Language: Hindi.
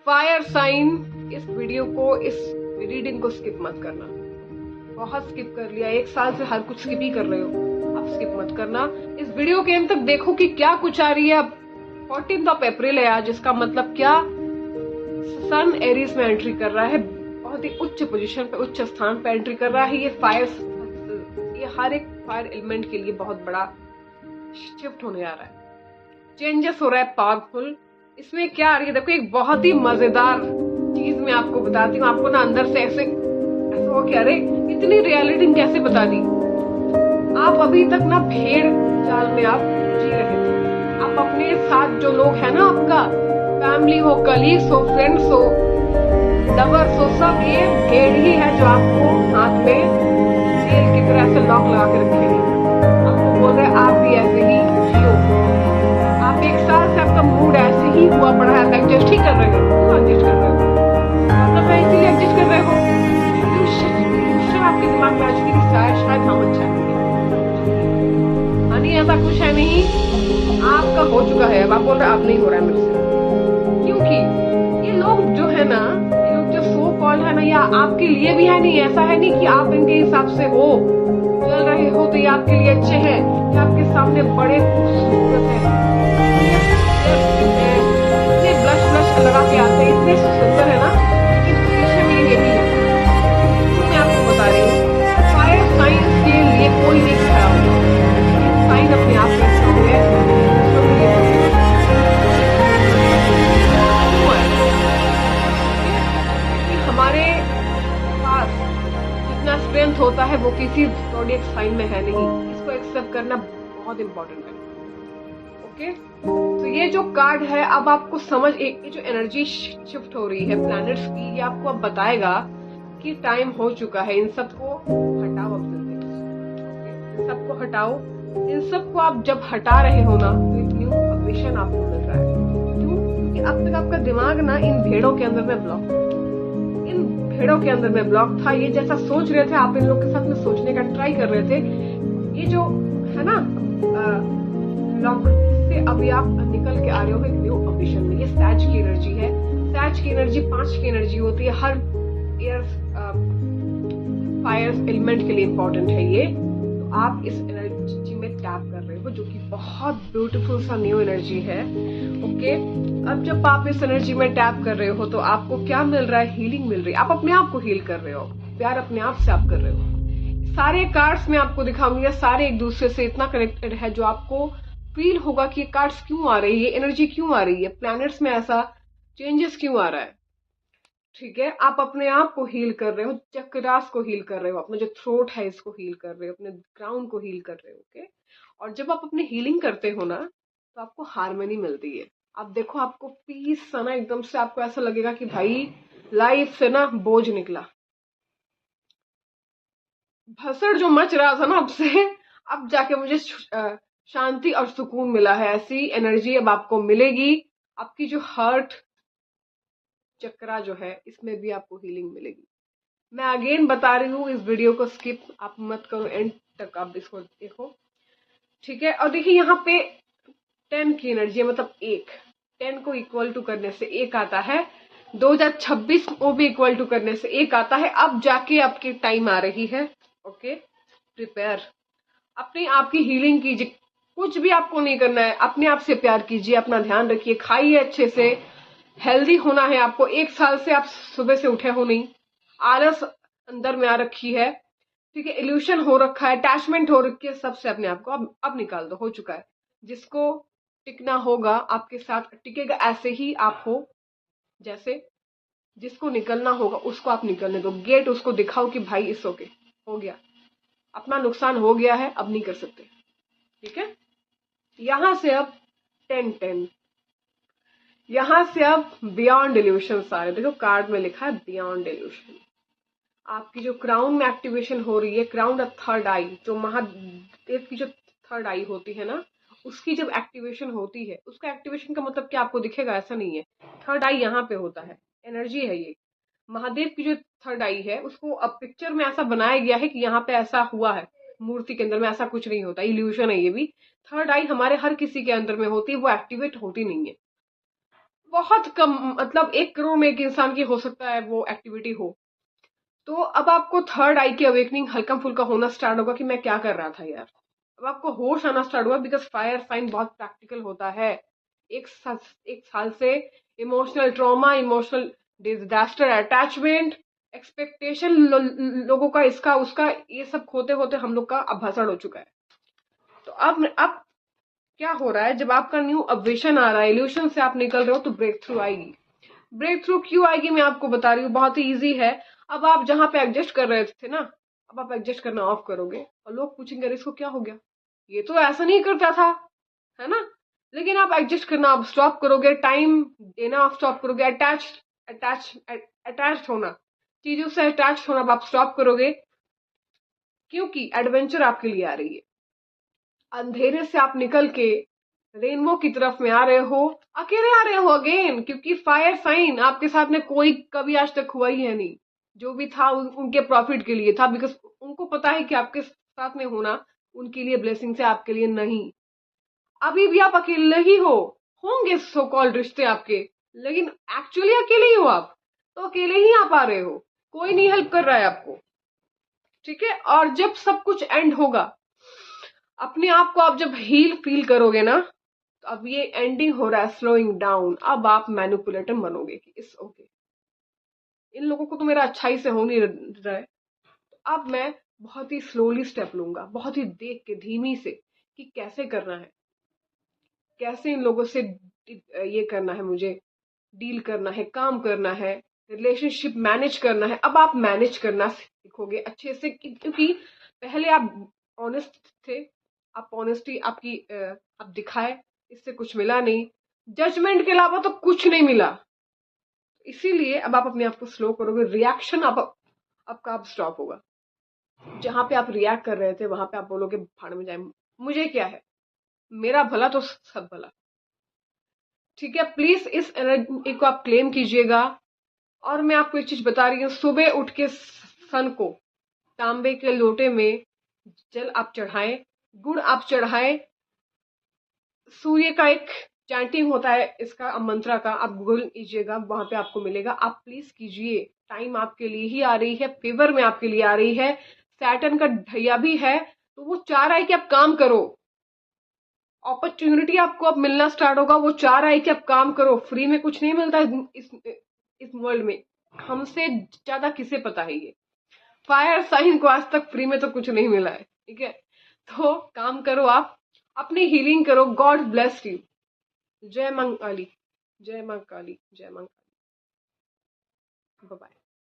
फायर साइन, इस वीडियो को, इस रीडिंग को स्किप मत करना। बहुत स्किप कर लिया, 1 साल से हर कुछ स्किप ही कर रहे हो, आप स्किप मत करना। इस वीडियो के अंत तक देखो कि क्या कुछ आ रही है। अब 14 अप्रैल है आज, इसका मतलब क्या, सन एरीज में एंट्री कर रहा है, बहुत ही उच्च पोजीशन पे, उच्च स्थान पे एंट्री कर रहा है। ये हर एक फायर एलिमेंट के लिए बहुत बड़ा शिफ्ट होने आ रहा है, चेंजेस हो रहा है, पावरफुल। इसमें क्या आ रही है देखो, एक बहुत ही मजेदार चीज मैं आपको बताती हूँ। आपको ना अंदर से ऐसे हो क्या, अरे इतनी रियलिटी कैसे बता दी। आप अभी तक ना भेड़ जाल में आप जी रहे थे। आप अपने साथ जो लोग हैं ना, आपका फैमिली हो, कलीग्स हो, फ्रेंड्स हो, लवर्स हो, सब ये भेड़ ही है जो आपको हाथ में जेल की तरह से लॉक लगा के रखेंगे। आपको बोल रहे आप भी ऐसे ही जियो। आप 1 साल से आपका मूड ऐसे ही हुआ पड़ा है, एडजस्ट ही कर रहे हो। क्यों एडजस्ट कर रहे हो? मतलब है इसीलिए एडजस्ट कर रहे हो। इल्यूशन आपके दिमाग में आ चुकी है, शायद हम अच्छा है। हनी ऐसा कुछ है नहीं, आपका हो चुका है। अब आप बोल रहे आप नहीं हो रहा है मेरे से, क्योंकि ये लोग जो है ना, ये लोग जो सो कॉल है ना, या आपके लिए भी है नहीं। ऐसा है नहीं कि आप इनके हिसाब से हो चल रहे हो तो ये आपके लिए अच्छे हैं, ये आपके सामने बड़े खूबसूरत है, इतने ब्लश लगा के आते हैं, इतने सुंदर है ना, लेकिन पीछे में ये भी है। मैं आपको बता रही हूँ, फायर साइंस के लिए कोई नहीं खड़ा होगा। साइन अपने आप में स्ट्रॉन्ग है, दूसरों के लिए हमारे पास जितना स्ट्रेंथ होता है वो किसी ज़ोडिएक साइन में है नहीं। इसको एक्सेप्ट करना बहुत इंपॉर्टेंट है। ओके, तो ये जो कार्ड है, अब आपको समझ, ये जो एनर्जी शिफ्ट हो रही है प्लैनेट्स की, ये आपको अब बताएगा कि टाइम हो चुका है। इन सबको हटाओ, अब इन सबको हटाओ। इन सबको आप जब हटा रहे हो ना, तो एक न्यू विजन आपको मिल रहा है। क्यों? क्योंकि अब तक आपका दिमाग ना इन भेड़ों के अंदर में ब्लॉक, भेड़ों के अंदर में ब्लॉक था। ये जैसा सोच रहे थे आप, इन लोग के साथ में सोचने का ट्राई कर रहे थे, ये जो है ना ब्लॉक से अभी आप निकल के आ रहे हो एक न्यू विजन में। ये सैज की एनर्जी है। सैज की एनर्जी 5 की एनर्जी होती है, हर एयर फायर एलिमेंट के लिए इंपॉर्टेंट है ये। तो आप इस एनर्जी में टैप कर रहे हो, जो कि बहुत ब्यूटीफुल सा न्यू एनर्जी है। ओके, अब जब आप इस एनर्जी में टैप कर रहे हो तो आपको क्या मिल रहा है? हीलिंग मिल रही है। आप अपने आप को हील कर रहे हो, प्यार अपने आप से आप कर रहे हो। सारे कार्ड्स में आपको दिखाऊंगी, सारे एक दूसरे से इतना कनेक्टेड है जो आपको फील होगा कि ये कार्ड्स क्यों आ रही है, एनर्जी क्यों आ रही है, प्लैनेट्स में ऐसा चेंजेस क्यों आ रहा है। ठीक है, आप अपने आप को हील कर रहे हो, चक्रास को हील कर रहे हो, अपना जो थ्रोट है इसको हील कर रहे हो, अपने ग्राउंड को हील कर रहे हो। ओके, और जब आप अपनी हीलिंग करते हो ना, तो आपको हार्मनी मिलती है। आप देखो, आपको पीस ना, एकदम से आपको ऐसा लगेगा कि भाई लाइफ से ना बोझ निकला, भसड़ जो मच रहा था ना आपसे, अब जाके मुझे शांति और सुकून मिला है। ऐसी एनर्जी अब आपको मिलेगी। आपकी जो हार्ट चक्रा जो है, इसमें भी आपको हीलिंग मिलेगी। मैं अगेन बता रही हूँ, इस वीडियो को स्किप आप मत करो, एंड तक आप इसको देखो। ठीक है, और देखिए यहाँ पे 10 की एनर्जी है, मतलब 1, 10 को इक्वल टू करने से 1 आता है। 2026 को भी इक्वल टू करने से 1 आता है। अब जाके आपकी टाइम आ रही है। ओके, प्रिपेयर, अपने आप की हीलिंग कीजिए। कुछ भी आपको नहीं करना है, अपने आप से प्यार कीजिए, अपना ध्यान रखिए, खाइए अच्छे से, हेल्दी होना है आपको। 1 साल से आप सुबह से उठे हो नहीं, आलस अंदर में आ रखी है, ठीक है, इल्यूशन हो रखा है, अटैचमेंट हो रखी है, सबसे अपने आप को अब निकाल दो। हो चुका है। जिसको टिकना होगा आपके साथ टिकेगा, ऐसे ही आप हो जैसे। जिसको निकलना होगा उसको आप निकलने दो, गेट उसको दिखाओ कि भाई इस ओके, हो गया, अपना नुकसान हो गया है, अब नहीं कर सकते। ठीक है, यहां से अब 10-10, यहां से अब बियॉन्ड इल्यूशन सारे। देखो कार्ड में लिखा है बियॉन्ड इल्यूशन। आपकी जो क्राउन में एक्टिवेशन हो रही है, क्राउन ऑफ थर्ड आई, जो महादेव की जो थर्ड आई होती है ना, उसकी जब एक्टिवेशन होती है, उसका एक्टिवेशन का मतलब क्या आपको दिखेगा? ऐसा नहीं है। थर्ड आई यहाँ पे होता है, एनर्जी है ये। महादेव की जो थर्ड आई है, उसको अब पिक्चर में ऐसा बनाया गया है कि यहाँ पे ऐसा हुआ है, मूर्ति के अंदर में ऐसा कुछ नहीं होता, इल्यूशन है ये भी। थर्ड आई हमारे हर किसी के अंदर में होती है, वो एक्टिवेट होती नहीं है। बहुत कम, मतलब 1 करोड़ में एक इंसान की हो सकता है वो एक्टिविटी हो। तो अब आपको थर्ड आई की अवेकनिंग हल्का फुल्का होना स्टार्ट होगा कि मैं क्या कर रहा था यार। अब आपको होश आना स्टार्ट हुआ, बिकॉज फायर साइन बहुत प्रैक्टिकल होता है। एक साल से emotional trauma, emotional disaster, attachment, expectation लोगों का, इसका उसका, ये सब खोते होते हम लोग का अभ्यासड़ हो चुका है। तो अब क्या हो रहा है, जब आपका न्यू अब्वेशन आ रहा है, इल्यूशन से आप निकल रहे हो, तो ब्रेक थ्रू आएगी। ब्रेक थ्रू क्यों आएगी मैं आपको बता रही हूँ, बहुत ही ईजी है। अब आप जहां पे एडजस्ट कर रहे थे ना, अब आप एडजस्ट करना ऑफ करोगे और लोग पूछेंगे इसको क्या हो गया, ये तो ऐसा नहीं करता था, है ना। लेकिन आप एडजस्ट करना आप स्टॉप करोगे, टाइम देना आप स्टॉप करोगे, अटैच अटैच होना, चीजों से अटैच होना आप स्टॉप करोगे, क्योंकि एडवेंचर आपके लिए आ रही है। अंधेरे से आप निकल के रेनबो की तरफ में आ रहे हो, अकेले आ रहे हो अगेन, क्योंकि फायर साइन आपके साथ में कोई कभी आज तक हुआ ही है नहीं। जो भी था उनके प्रॉफिट के लिए था, बिकॉज उनको पता है कि आपके साथ में होना उनके लिए ब्लेसिंग से, आपके लिए नहीं। अभी भी आप अकेले ही हो, होंगे सो कॉल्ड रिश्ते आपके, लेकिन एक्चुअली अकेले ही हो आप, तो अकेले ही आप आ रहे हो, कोई नहीं हेल्प कर रहा है आपको, ठीक है। और जब सब कुछ एंड होगा, अपने आप को आप जब हील फील करोगे ना, तो अब ये एंडिंग हो रहा है, स्लोइंग डाउन, अब आप मैनिपुलेटर बनोगे कि इट्स ओके, इन लोगों को तो मेरा अच्छाई से हो नहीं रहा है, तो अब मैं बहुत ही स्लोली स्टेप लूंगा, बहुत ही देख के धीमी से, कि कैसे करना है, कैसे इन लोगों से ये करना है, मुझे डील करना है, काम करना है, रिलेशनशिप मैनेज करना है। अब आप मैनेज करना सीखोगे अच्छे से, क्योंकि पहले आप ऑनेस्ट थे, आप ऑनेस्टी आपकी आप दिखाए, इससे कुछ मिला नहीं, जजमेंट के अलावा तो कुछ नहीं मिला। इसीलिए अब आप अपने आप को स्लो करोगे, रिएक्शन आप आपका अब स्टॉप होगा। जहां पे आप रिएक्ट कर रहे थे वहां पे आप बोलोगे भाड़ में जाए, मुझे क्या है, मेरा भला तो सब भला, ठीक है। प्लीज इस एनर्जी को आप क्लेम कीजिएगा। और मैं आपको एक चीज बता रही हूँ, सुबह उठ के सन को तांबे के लोटे में जल आप चढ़ाएं, गुड़ आप चढ़ाएं, सूर्य का एक चैंटिंग होता है इसका मंत्रा का, आप गूगल कीजिएगा, वहां पे आपको मिलेगा, आप प्लीज कीजिए। टाइम आपके लिए ही आ रही है, फेवर में आपके लिए आ रही है, सैटर्न का ढैया भी है, तो वो चाह रहा है कि आप काम करो, अपॉर्चुनिटी आपको अब मिलना स्टार्ट होगा, वो चाह रहा है कि आप काम करो। फ्री में कुछ नहीं मिलता इस वर्ल्ड में, हमसे ज्यादा किसे पता है ये, फायर साइन को आज तक फ्री में तो कुछ नहीं मिला है, ठीक है। तो काम करो, आप अपनी हीलिंग करो, गॉड ब्लेस यू। जय मां काली, जय मां काली, जय मां काली, बाय बाय।